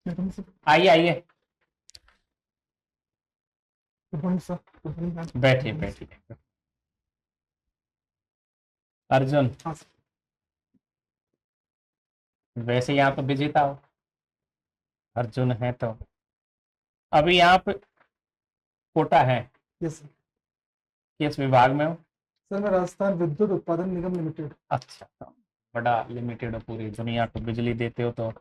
Madam sir, आइए आइए, good morning sir. Good morning ma'am. बैठिए बैठिए। अर्जुन, हाँ सर। वैसे यहाँ तो बिजी था वो, अर्जुन है तो। अभी आप कोटा है, यस सर। किस विभाग में हो? सर मैं राजस्थान विद्युत उत्पादन निगम लिमिटेड। अच्छा, तो बड़ा लिमिटेड हो, पूरी दुनिया को बिजली देते हो तो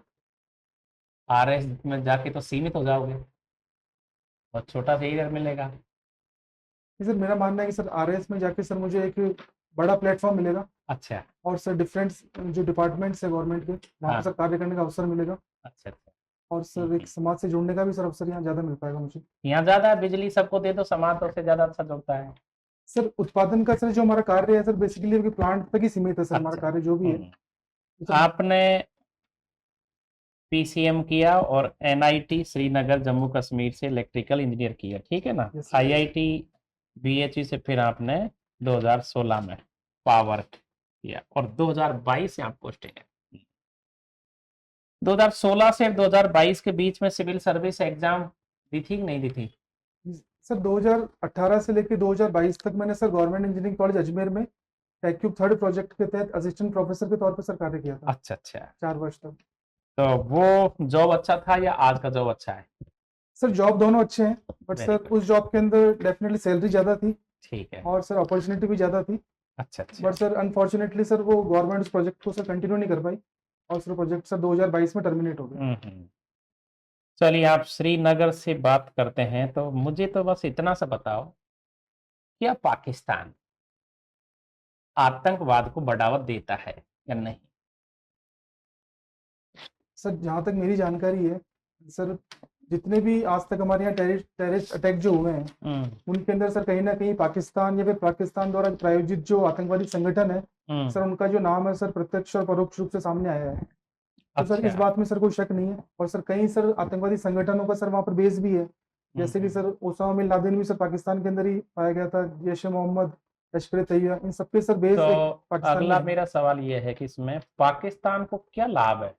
आरएस में जाके तो सीमित हो जाओगे, बहुत छोटा सा एरिया मिलेगा। जी सर, मेरा मानना है कि सर आरएएस में जाके सर मुझे एक बड़ा प्लेटफॉर्म मिलेगा। अच्छा। और सर डिफरेंट जो डिपार्टमेंट्स है गवर्नमेंट के, वहाँ पर हाँ। सर कार्य करने का अवसर मिलेगा। अच्छा अच्छा। और सर एक समाज से जुड़ने का भी सर अवसर यहाँ ज़्यादा मिल पाएगा मुझे। यहाँ ज्यादा है, बिजली सबको दे दो, समाज तो उससे ज्यादा अच्छा चलता है। सर उत्पादन का सर जो हमारा कार्य है सर बेसिकली प्लांट तक ही सीमित है सर, हमारा अच्छा। कार्य जो भी है। तो सर आपने पीसीएम किया और एनआईटी श्रीनगर जम्मू कश्मीर से इलेक्ट्रिकल इंजीनियर किया, ठीक है ना? Yes sir. आईआईटी बीएचयू से फिर आपने 2016 में पावर किया और 2022 से आप पोस्टिंग है। 2016 से 2022 के बीच में सिविल सर्विस एग्जाम दी थी कि नहीं दी थी? सर 2018 से लेकर 2022 तक मैंने sir government engineering college Ajmer में टेक्यूब थर्ड प्रोजेक्ट के तहत असिस्टेंट प्रोफेसर के तौर पर सर कार्य किया था अच्छा अच्छा। 4 वर्ष तक। तो वो जॉब अच्छा था या आज का जॉब अच्छा है? सर जॉब दोनों अच्छे हैं, बट वेरी सर गुड। उस जॉब के अंदर डेफिनेटली सैलरी ज़्यादा थी ठीक है। और सर अपॉर्चुनिटी भी ज़्यादा थी। अच्छा अच्छा। बट सर अनफॉर्चुनेटली सर वो गवर्नमेंट उस प्रोजेक्ट को सर कंटिन्यू नहीं कर पाई और सर प्रोजेक्ट सर 2022 में टर्मिनेट हो गया। हम्म। चलिए, आप श्रीनगर से बात करते हैं तो मुझे तो बस इतना सा बताओ, क्या पाकिस्तान आतंकवाद को बढ़ावा देता है या नहीं? सर जहाँ तक मेरी जानकारी है सर, जितने भी आज तक हमारे यहाँ टेररिस्ट अटैक जो हुए हैं हम्म उनके अंदर सर कहीं ना कहीं पाकिस्तान या फिर पाकिस्तान द्वारा प्रायोजित जो आतंकवादी संगठन है हम्म। सर, उनका जो नाम है सर प्रत्यक्ष और परोक्ष रूप से सामने आया है। तो सर इस अच्छा। बात में सर कोई शक नहीं है। और सर कई सर आतंकवादी संगठनों का सर वहाँ पर बेस भी है। जैसे कि हम्म। सर ओसामा बिन लादेन भी सर पाकिस्तान के अंदर ही पाया गया था, जैश ए मोहम्मद, लश्कर तैयबा, इन सबके सर तो बेस एक पाकिस्तान में अगला है। मेरा सवाल यह है कि इसमें पाकिस्तान को क्या लाभ है?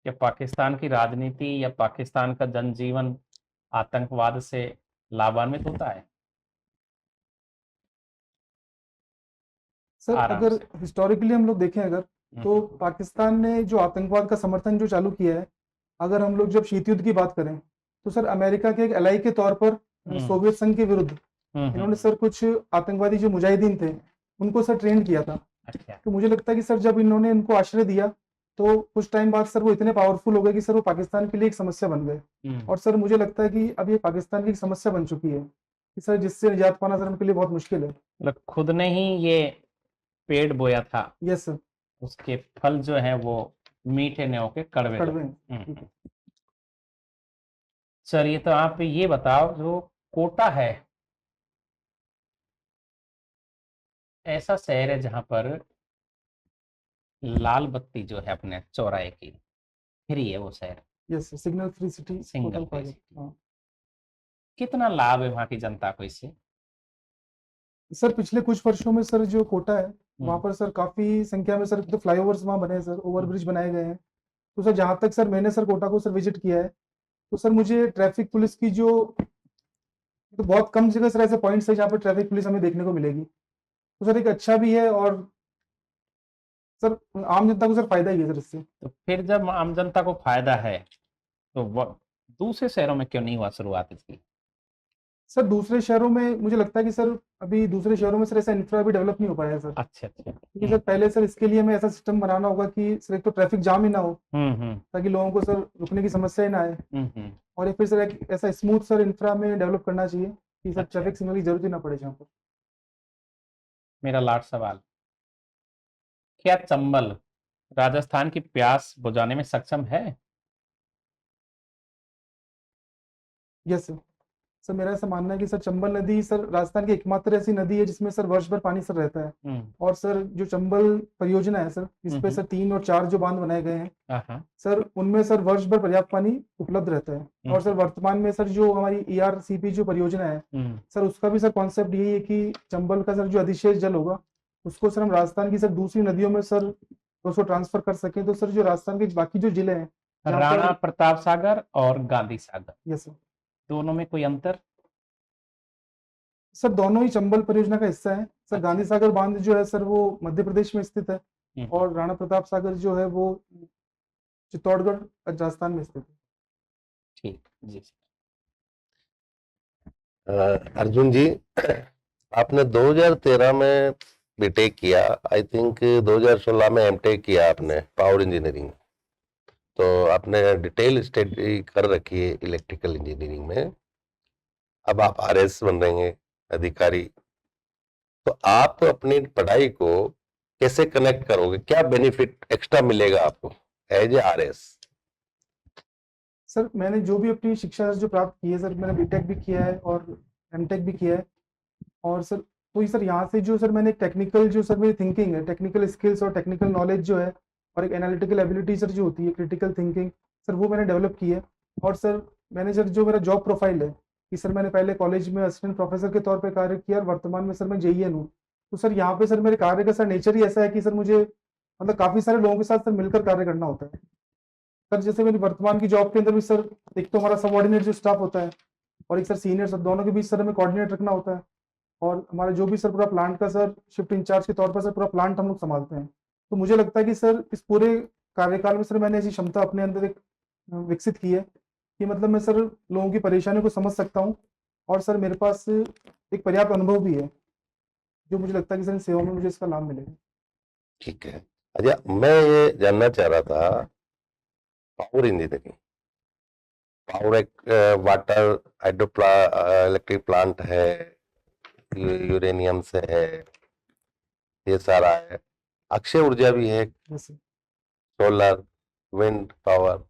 क्या पाकिस्तान की राजनीति या पाकिस्तान का जनजीवन आतंकवाद से लाभान्वित होता है? सर आराम अगर से। हिस्टोरिकली हम लोग देखें अगर, तो हम्म पाकिस्तान ने जो आतंकवाद का समर्थन जो चालू किया है, अगर हम लोग जब शीत युद्ध की बात करें तो सर अमेरिका के एक एलाई के तौर पर हम्म। सोवियत संघ के विरुद्ध इन्होंने हम्म। सर कुछ आतंकवादी जो मुजाहिदीन थे उनको सर ट्रेन किया था। अच्छा। तो मुझे लगता है कि सर जब इन्होंने इनको आश्रय दिया तो कुछ टाइम बाद सर वो इतने पावरफुल हो गए कि सर वो पाकिस्तान के लिए एक समस्या बन गए। हम्म। और सर मुझे लगता है कि अब ये पाकिस्तान की एक समस्या बन चुकी है कि सर जिससे निजात पाना सर उनके लिए बहुत मुश्किल है। मतलब खुद ने ही ये पेड़ बोया था, यस सर। उसके फल जो है वो मीठे न होके कड़वे कड़वे लगे। हैं। ठीक है। चलिए, तो आप ये बताओ, जो कोटा है ऐसा शहर है जहां पर लाल बत्ती जो है अपने चौराहे की फ्री है, वो शहर yes sir, signal free city single total पे कहा सिटी। जाता है। हाँ। कितना लाभ है वहां की जनता को इससे? सर पिछले कुछ वर्षों में सर जो कोटा है वहाँ हम्म पर सर काफी संख्या में सर तो फ्लाईओवर्स वहाँ बने हैं सर, हम्म ओवरब्रिज बनाए गए हैं। तो सर जहाँ तक सर मैंने सर कोटा को सर विजिट किया है, तो सर मुझे ट्रैफिक पुलिस की जो, तो बहुत कम जगह सर ऐसे पॉइंट्स है जहाँ पर ट्रैफिक पुलिस हमें देखने को मिलेगी। तो सर एक अच्छा भी है और सर आम जनता को सर फायदा ही है सर इससे। तो फिर जब आम जनता को फायदा है तो दूसरे शहरों में क्यों नहीं हुआ शुरुआत इसकी? सर दूसरे शहरों में मुझे लगता है कि सर अभी दूसरे शहरों में सर ऐसा इंफ्रा भी डेवलप नहीं हो पाया है सर, अच्छा अच्छा। क्योंकि सर पहले सर इसके लिए हमें ऐसा सिस्टम बनाना होगा कि सर एक तो ट्रैफिक जाम ही ना हो, हम्म। ताकि लोगों को सर रुकने की समस्या ही ना आए। हम्म। और ये फिर सर एक ऐसा स्मूथ सर इंफ्रा में डेवलप करना चाहिए कि सर अच्छा। ट्रैफिक सिग्नल की जरूरत ही ना पड़े जहाँ पर। मेरा लास्ट सवाल, क्या चंबल राजस्थान की प्यास बुझाने में सक्षम है? Yes sir. सर मेरा ऐसा मानना है कि सर चंबल नदी सर राजस्थान की एकमात्र ऐसी नदी है जिसमें सर वर्ष भर पानी सर रहता है। हम्म और सर जो चंबल परियोजना है सर, इस पे हम्म। सर 3 और 4 जो बांध बनाए गए हैं हाँ हाँ। सर, उनमें सर वर्ष भर पर्याप्त पानी उपलब्ध रहता है। और सर हम्म वर्तमान में सर जो हमारी ERCP जो परियोजना है हम्म। सर, उसका भी सर कॉन्सेप्ट यही है कि चंबल का सर जो अधिशेष जल होगा उसको सर हम राजस्थान की सर दूसरी नदियों में सर उसको ट्रांसफर कर सकें। तो सर जो राजस्थान के बाकी जो जिले हैं जहाँ राणा पर प्रताप सागर और गांधी सागर, यस सर। दोनों में कोई अंतर? सर दोनों ही चंबल परियोजना का हिस्सा है सर। अच्छा। गांधी सागर बांध जो है सर वो मध्य प्रदेश में स्थित है, हम्म, और राणा प्रताप सागर जो है वो चित्तौड़गढ़ राजस्थान में स्थित है। ठीक जी। अर्जुन जी, आपने 2013 में बीटेक किया, आई थिंक 2016 में एमटेक किया आपने पावर इंजीनियरिंग, तो आपने डिटेल स्टडी कर रखी है इलेक्ट्रिकल इंजीनियरिंग में। अब आप आरएस बन रहे हैं, अधिकारी, तो आप अपनी पढ़ाई को कैसे कनेक्ट करोगे? क्या बेनिफिट एक्स्ट्रा मिलेगा आपको एज ए आरएस? सर मैंने जो भी अपनी शिक्षा जो प्राप्त की है सर, मैंने बीटेक भी किया है और एमटेक भी किया है। और सर तो ये सर यहाँ से जो सर मैंने टेक्निकल जो सर मेरी थिंकिंग है, टेक्निकल स्किल्स और टेक्निकल नॉलेज जो है, और एक एनालिटिकल एबिलिटी सर जो होती है, क्रिटिकल थिंकिंग सर, वो मैंने डेवलप की है। और सर मैंने सर जो मेरा जॉब प्रोफाइल है कि सर मैंने पहले कॉलेज में असिस्टेंट प्रोफेसर के तौर पे कार्य किया और वर्तमान में सर मैं जेईएन हूँ। तो सर यहाँ पे सर मेरे कार्य का सर नेचर ही ऐसा है कि सर मुझे मतलब काफ़ी सारे लोगों के साथ सर मिलकर कार्य करना होता है सर। जैसे मेरी वर्तमान की जॉब के अंदर भी सर एक तो हमारा सबऑर्डिनेट जो स्टाफ होता है और एक सर सीनियर, सर दोनों के बीच सर हमें कोऑर्डिनेट रखना होता है। और हमारा जो भी सर पूरा प्लांट का सर शिफ्ट इंचार्ज के तौर पर सर पूरा प्लांट हम लोग संभालते हैं। तो मुझे लगता है कि सर इस पूरे कार्यकाल में सर मैंने ऐसी क्षमता अपने अंदर एक विकसित की है कि मतलब मैं सर लोगों की परेशानियों को समझ सकता हूँ, और सर मेरे पास एक पर्याप्त अनुभव भी है, जो मुझे लगता है कि सर इन सेवाओं में मुझे इसका लाभ मिलेगा। ठीक है। अच्छा, मैं ये जानना चाह रहा था, पावर इंजीनियरिंग, पावर एक वाटर हाइड्रो इलेक्ट्रिक प्लांट है, यूरेनियम से है, ये सारा है, अक्षय ऊर्जा भी है, जैसे सोलर, विंड पावर,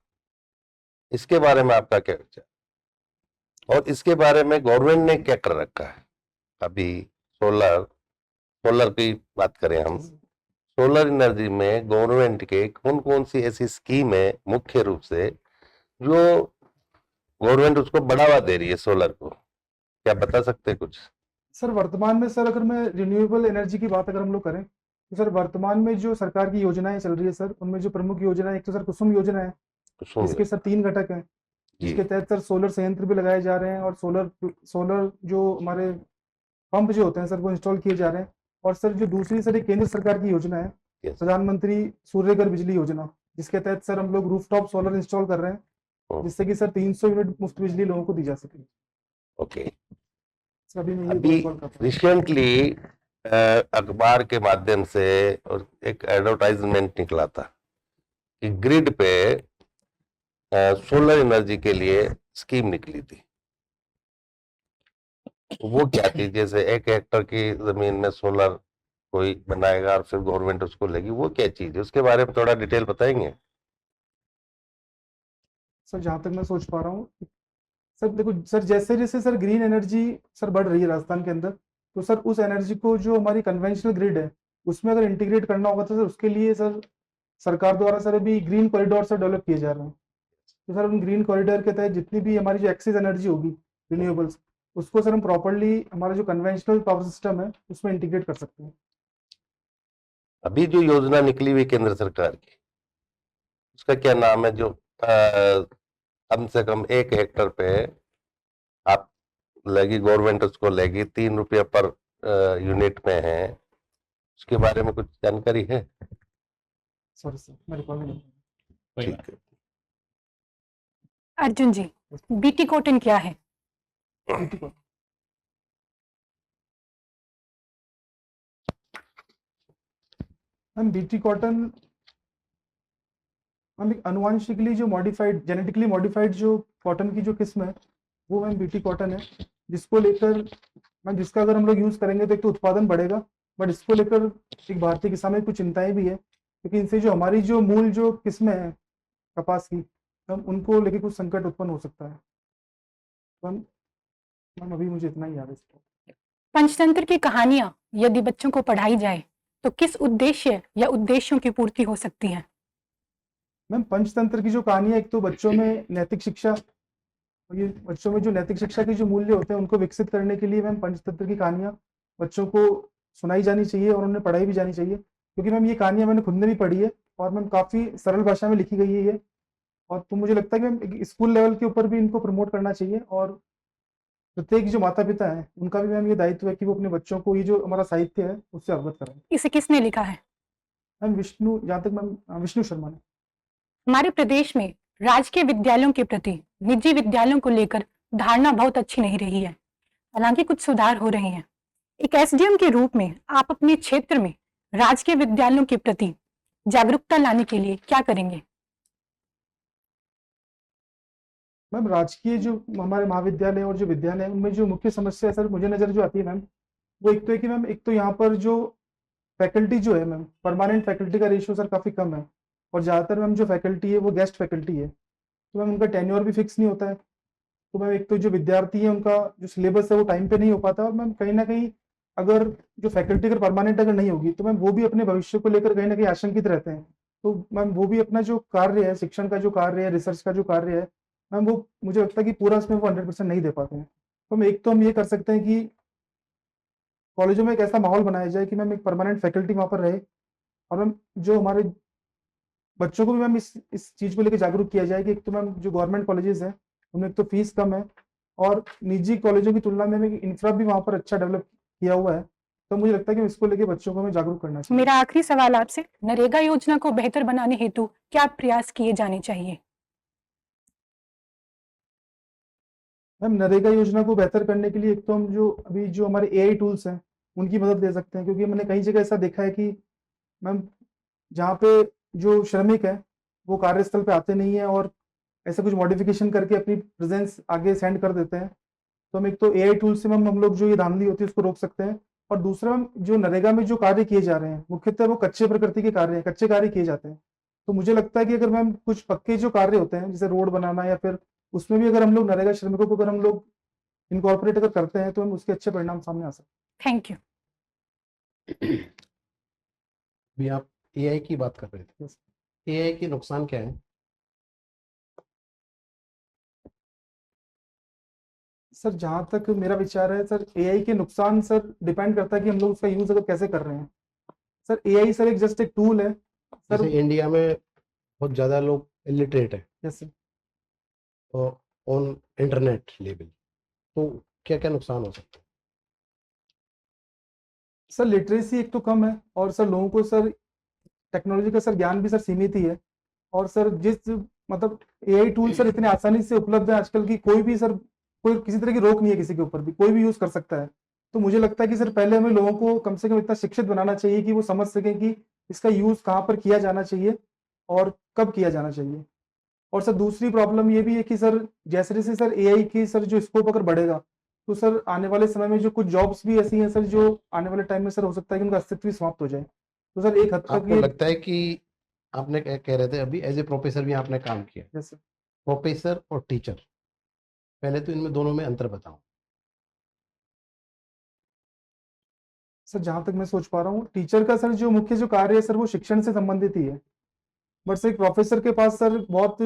इसके बारे में आपका क्या विचार? और इसके बारे में गवर्नमेंट ने क्या कर रखा है अभी? सोलर सोलर की बात करें हम, सोलर एनर्जी में गवर्नमेंट के कौन कौन सी ऐसी स्कीम है मुख्य रूप से जो गवर्नमेंट उसको बढ़ावा दे रही है सोलर को? क्या बता सकते हैं कुछ? सर वर्तमान में सर अगर मैं रिन्यूएबल एनर्जी की बात अगर हम लोग करें तो सर वर्तमान में जो सरकार की योजनाएं चल रही है सर, उनमें जो प्रमुख योजना है, एक तो सर कुसुम योजना है कुसुम जिसके सर 3 घटक हैं, जी, जिसके तहत सर सोलर संयंत्र भी लगाए जा रहे हैं और सोलर सोलर जो हमारे पंप जो होते हैं सर वो इंस्टॉल किए जा रहे हैं। और सर जो दूसरी सर एक केंद्र सरकार की योजना है, यस, प्रधानमंत्री सूर्यघर बिजली योजना, जिसके तहत सर हम लोग रूफटॉप सोलर इंस्टॉल कर रहे हैं, जिससे कि सर 300 यूनिट मुफ्त बिजली लोगों को दी जा सके। ओके। सर अभी मैं ये अभी कॉल करता हूँ। रिसेंटली अखबार के माध्यम से और एक एडवर्टाइजमेंट निकला था कि ग्रिड पे सोलर एनर्जी के लिए स्कीम निकली थी। वो क्या थी? जैसे 1 हेक्टर की जमीन में सोलर कोई बनाएगा और फिर गवर्नमेंट उसको लेगी, वो क्या चीज है? उसके बारे में थोड़ा डिटेल बताएंगे? सर जहाँ तक मैं सोच पा रहा हूँ सर, देखो सर जैसे जैसे सर ग्रीन एनर्जी सर बढ़ रही है राजस्थान के अंदर, तो सर उस एनर्जी को जो हमारी कन्वेंशनल ग्रिड है उसमें अगर इंटीग्रेट करना होगा तो सर उसके लिए सर सरकार द्वारा सर अभी ग्रीन कॉरिडोर सर डेवलप किए जा रहे हैं। तो सर उन ग्रीन कॉरिडोर के तहत जितनी भी हमारी जो एक्सेस एनर्जी होगी रिन्यूएबल्स, उसको सर हम प्रॉपरली हमारा जो कन्वेंशनल पावर सिस्टम है उसमें इंटीग्रेट कर सकते हैं। अभी जो योजना निकली हुई केंद्र सरकार की, उसका क्या नाम है? जो कम से कम 1 हेक्टर पे आप लेगी, गवर्नमेंट उसको लेगी, 3 रुपया पर यूनिट में है, उसके बारे में कुछ जानकारी है? सॉरी सर मैं रिकॉर्ड नहीं कोई ठीक बात है। अर्जुन जी, बीटी कॉटन क्या है? नहीं। मैम बीटी कॉटन मैम एक अनुवांशिकली जो मॉडिफाइड, जेनेटिकली मॉडिफाइड जो कॉटन की जो किस्म है वो मैम बीटी कॉटन है, जिसको लेकर मैम जिसका अगर हम लोग यूज़ करेंगे तो एक तो उत्पादन बढ़ेगा, बट इसको लेकर एक भारतीय किसान में कुछ चिंताएं भी है, क्योंकि इनसे जो हमारी जो मूल जो किस्में हैं कपास की, मैम उनको लेके कुछ संकट उत्पन्न हो सकता है। मैम मैम अभी मुझे इतना ही याद है इसका। पंचतंत्र की कहानियां यदि बच्चों को पढ़ाई जाए तो किस उद्देश्य या उद्देश्यों की पूर्ति हो सकती है? मैम पंचतंत्र की जो कहानी है, एक तो बच्चों में नैतिक शिक्षा, और ये बच्चों में जो नैतिक शिक्षा के जो मूल्य होते हैं उनको विकसित करने के लिए मैम पंचतंत्र की कहानियाँ बच्चों को सुनाई जानी चाहिए और उन्हें पढ़ाई भी जानी चाहिए, क्योंकि मैम ये कहानियाँ मैंने खुद ने भी पढ़ी है और मैम काफ़ी सरल भाषा में लिखी गई है ये, और तो मुझे लगता है कि मैम स्कूल लेवल के ऊपर भी इनको प्रमोट करना चाहिए, और प्रत्येक जो माता पिता है उनका भी मैम ये दायित्व है कि वो अपने बच्चों को ये जो हमारा साहित्य है उससे अवगत कराएं। इसे किसने लिखा है? मैम विष्णु, जहाँ तक मैम विष्णु शर्मा ने। हमारे प्रदेश में राजकीय विद्यालयों के प्रति निजी विद्यालयों को लेकर धारणा बहुत अच्छी नहीं रही है, हालांकि कुछ सुधार हो रहे हैं। एक एसडीएम के रूप में आप अपने क्षेत्र में राजकीय विद्यालयों के प्रति जागरूकता लाने के लिए क्या करेंगे? मैम राजकीय जो हमारे महाविद्यालय और जो विद्यालय है उनमें जो मुख्य समस्या है सर मुझे नजर जो आती है मैम, वो एक तो है कि मैम एक तो यहाँ पर जो फैकल्टी जो है मैम, परमानेंट फैकल्टी का रेशियो सर काफ़ी कम है, और ज़्यादातर मैम जो फैकल्टी है वो गेस्ट फैकल्टी है, तो मैम उनका टेन्योर भी फिक्स नहीं होता है। तो मैम एक तो जो विद्यार्थी है उनका जो सिलेबस है वो टाइम पे नहीं हो पाता, और मैम कहीं ना कहीं अगर जो फैकल्टी अगर परमानेंट अगर नहीं होगी तो मैम वो भी अपने भविष्य को लेकर कहीं ना कहीं आशंकित रहते हैं। तो मैम वो भी अपना जो कार्य है, शिक्षण का जो कार्य है, रिसर्च का जो कार्य है मैम, वो मुझे लगता है कि पूरा उसमें वो 100% नहीं दे पाते हैं। तो हम एक तो हम ये कर सकते हैं कि कॉलेजों में एक ऐसा माहौल बनाया जाए कि मैम एक परमानेंट फैकल्टी वहाँ पर रहे, और मैम जो हमारे बच्चों को भी मैम इस चीज़ को लेकर जागरूक किया जाए कि एक तो मैम जो गवर्नमेंट कॉलेजेस हैं उनमें एक तो फीस कम है, और निजी कॉलेजों की तुलना में इंफ्रा भी वहाँ पर अच्छा डेवलप किया हुआ है। तो मुझे लगता है कि इसको लेके बच्चों को हमें जागरूक करना चाहिए। मेरा आखिरी सवाल आपसे, नरेगा योजना को बेहतर बनाने हेतु क्या प्रयास किए जाने चाहिए? मैम नरेगा योजना को बेहतर करने के लिए एक तो हम जो अभी जो हमारे एआई टूल्स हैं उनकी मदद ले सकते हैं, क्योंकि मैंने कई जगह ऐसा देखा है कि मैम जहाँ पे जो श्रमिक है वो कार्यस्थल पे आते नहीं है और ऐसा कुछ मॉडिफिकेशन करके अपनी प्रेजेंस आगे सेंड कर देते हैं। तो हम एक तो एआई टूल से मैम हम लोग जो ये धांधली होती है उसको रोक सकते हैं, और दूसरा मैम जो नरेगा में जो कार्य किए जा रहे हैं मुख्यतः वो कच्चे प्रकृति के कार्य हैं, कच्चे कार्य किए जाते हैं। तो मुझे लगता है कि अगर मैम कुछ पक्के जो कार्य होते हैं जैसे रोड बनाना या फिर उसमें भी अगर हम लोग नरेगा श्रमिकों को अगर हम लोग इनकॉर्पोरेट अगर करते हैं तो हम उसके अच्छे परिणाम सामने आ सकते थैंक यू। भी आप एआई की बात कर रहे थे, हैं। एआई के नुकसान क्या है? सर जहाँ तक मेरा विचार है सर, एआई के नुकसान सर डिपेंड करता है कि हम लोग उसका यूज अगर कैसे कर रहे हैं। सर एआई सर एक जस्ट एक टूल है सर। जैसे इंडिया में बहुत ज़्यादा लोग इलिटरेट है जैसे और ऑन इंटरनेट लेवल, तो क्या क्या नुकसान हो सकते हैं? सर लिटरेसी एक तो कम है, और सर लोगों को सर टेक्नोलॉजी का सर ज्ञान भी सर सीमित ही है, और सर जिस मतलब एआई टूल सर इतने आसानी से उपलब्ध है आजकल की, कोई भी सर कोई किसी तरह की रोक नहीं है किसी के ऊपर भी, कोई भी यूज कर सकता है। तो मुझे लगता है कि सर पहले हमें लोगों को कम से कम इतना शिक्षित बनाना चाहिए कि वो समझ सकें कि इसका यूज कहाँ पर किया जाना चाहिए और कब किया जाना चाहिए। और सर दूसरी प्रॉब्लम ये भी है कि सर जैसे जैसे सर एआई की सर जो स्कोप अगर बढ़ेगा तो सर आने वाले समय में जो कुछ जॉब्स भी ऐसी हैं सर जो आने वाले टाइम में सर हो सकता है कि उनका अस्तित्व ही समाप्त हो जाए। तो सर एक हद तक आपको ये लगता है कि आपने कह रहे थे अभी एज ए प्रोफेसर भी आपने काम किया, जैसे प्रोफेसर और टीचर, पहले तो इनमें दोनों में अंतर बताओ। सर जहाँ तक मैं सोच पा रहा हूँ टीचर का सर जो मुख्य जो कार्य है सर वो शिक्षण से संबंधित ही है, बट सर एक प्रोफेसर के पास सर बहुत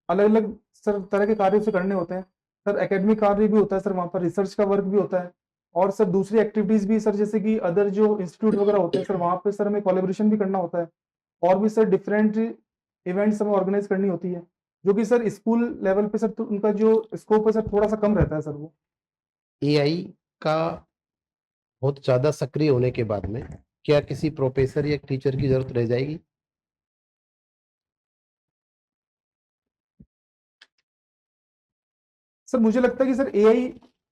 अलग अलग सर तरह के कार्य उसे करने होते हैं। सर एकेडमिक कार्य भी होता है सर, वहाँ पर रिसर्च का वर्क भी होता है, और सर दूसरी एक्टिविटीज भी सर जैसे कि अदर जो इंस्टीट्यूट वगैरह होते हैं सर वहाँ पे सर हमें कोलेब्रेशन भी करना होता है, और भी सर डिफरेंट इवेंट्स हमें ऑर्गेनाइज करनी होती है, जो कि सर स्कूल लेवल पे सर तो उनका जो स्कोप है सर थोड़ा सा कम रहता है सर वो। एआई का बहुत ज़्यादा सक्रिय होने के बाद में क्या किसी प्रोफेसर या टीचर की जरूरत रह जाएगी? सर मुझे लगता है कि सर एआई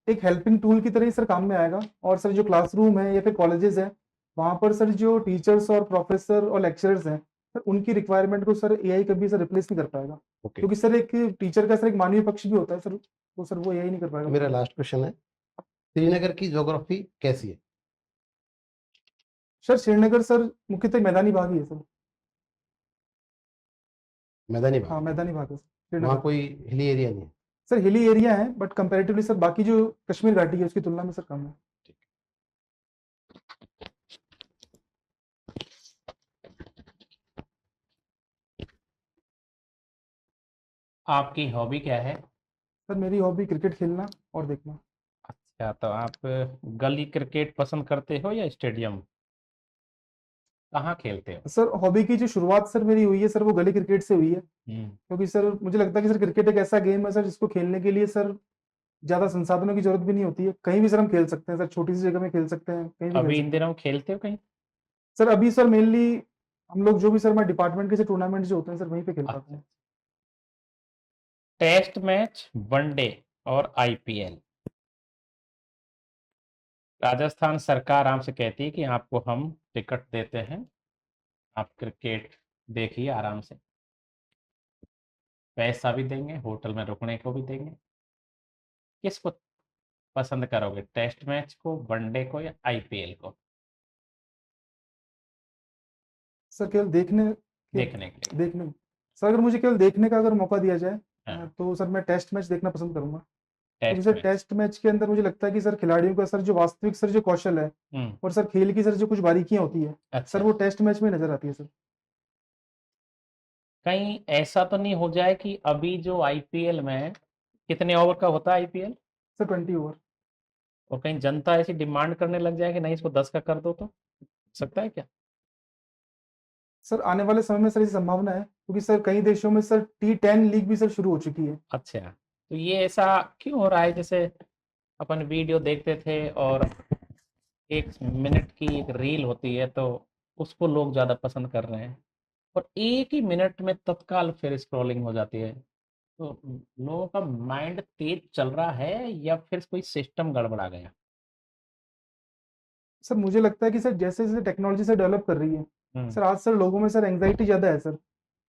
एक हेल्पिंग टूल की तरह ही सर काम में आएगा, और सर जो क्लासरूम है या फिर कॉलेजेस है वहाँ पर सर जो टीचर्स और प्रोफेसर और लेक्चरर्स हैं सर उनकी रिक्वायरमेंट को सर एआई कभी सर रिप्लेस नहीं कर पाएगा, ओके, क्योंकि सर एक टीचर का सर एक मानवीय पक्ष भी होता है सर, तो सर वो एआई नहीं कर पाएगा। मेरा लास्ट क्वेश्चन है, श्रीनगर की ज्योग्राफी कैसी है? सर श्रीनगर सर मुख्यतः मैदानी भाग ही है सर। मैदानी हाँ भाग, मैदानी भाग है सर वहाँ श्रीनगर। कोई हिली एरिया नहीं है? सर हिली एरिया है बट कंपैरेटिवली सर बाकी जो कश्मीर घाटी है उसकी तुलना में सर कम है। आपकी हॉबी क्या है? सर मेरी हॉबी क्रिकेट खेलना और देखना। अच्छा, तो आप गली क्रिकेट पसंद करते हो या स्टेडियम? कहाँ खेलते हो? सर हॉबी की जो शुरुआत सर मेरी हुई है सर वो गली क्रिकेट से हुई है, हम्म, क्योंकि सर मुझे लगता है कि सर क्रिकेट एक ऐसा गेम है सर जिसको खेलने के लिए सर ज्यादा संसाधनों की जरूरत भी नहीं होती है, कहीं भी सर हम खेल सकते हैं सर, छोटी सी जगह में खेल सकते हैं, कहीं भी खेल अभी सकते इन हैं दिनों खेलते हो कहीं? सर। अभी सर मेनली हम लोग जो भी सर हमारे डिपार्टमेंट के टूर्नामेंट जो होते हैं सर वहीं पे खेल पाते अच्छा, हैं। टेस्ट मैच, वनडे और आईपीएल, राजस्थान सरकार आपसे कहती है कि आपको हम टिकट देते हैं, आप क्रिकेट देखिए आराम से, पैसा भी देंगे, होटल में रुकने को भी देंगे, किसको पसंद करोगे, टेस्ट मैच को, वनडे को या आईपीएल को सर केवल देखने देखने के लिए? देखने सर अगर मुझे केवल देखने का अगर मौका दिया जाए हाँ, तो सर मैं टेस्ट मैच देखना पसंद करूंगा, क्योंकि test sir match. Test match के अंदर मुझे लगता है कि सर खिलाड़ियों का सर जो वास्तविक सर जो कौशल है हम्म, और सर खेल की सर जो कुछ बारीकियां होती है अच्छा, सर वो टेस्ट मैच में नजर आती है सर। कहीं ऐसा तो नहीं हो जाए कि अभी जो आईपीएल में कितने ओवर का होता है आईपीएल, सर 20 ओवर। और कहीं जनता ऐसी डिमांड करने लग जाए कि नहीं इसको 10 का कर दो, तो हो सकता है क्या? सर आने वाले समय में सर ये संभावना है, क्योंकि सर कई देशों में सर T10 लीग भी सर शुरू हो चुकी है। अच्छा, तो ये ऐसा क्यों हो रहा है? जैसे अपन वीडियो देखते थे और 1 मिनट की एक रील होती है तो उसको लोग ज़्यादा पसंद कर रहे हैं, और 1 ही मिनट में तत्काल फिर स्क्रॉलिंग हो जाती है, तो लोगों का माइंड तेज चल रहा है या फिर कोई सिस्टम गड़बड़ा गया? सर मुझे लगता है कि सर जैसे जैसे टेक्नोलॉजी सर डेवलप कर रही है हम्म, सर, आज सर लोगों में सर एंग्जाइटी ज्यादा है सर।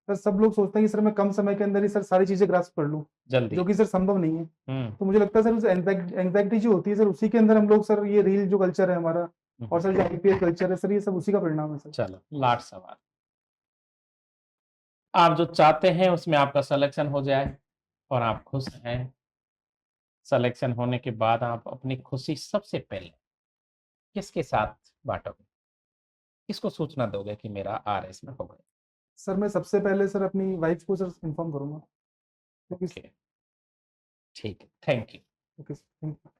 सर सब लोग सोचते हैं कि सर मैं कम समय के अंदर ही सर सारी चीजें ग्रास्प कर लूं, जल्दी। जो कि सर संभव नहीं है। हम्म, तो मुझे लगता है सर उस एंग्जाइटी जो होती है सर उसी के अंदर हम लोग सर ये रील जो कल्चर है हमारा और सर जो आईपीएल कल्चर है सर ये सब उसी का परिणाम है सर। चलो लास्ट सवाल, आप जो चाहते हैं उसमें आपका सिलेक्शन हो जाए और आप खुश हैं, सिलेक्शन होने के बाद आप अपनी खुशी सबसे पहले किसके साथ बांटोगे, किसको सूचना दोगे कि मेरा आरएस में हो गया? सर मैं सबसे पहले सर अपनी वाइफ को सर इन्फॉर्म करूंगा, क्योंकि ओके, ठीक है, thank you. Okay, thank you.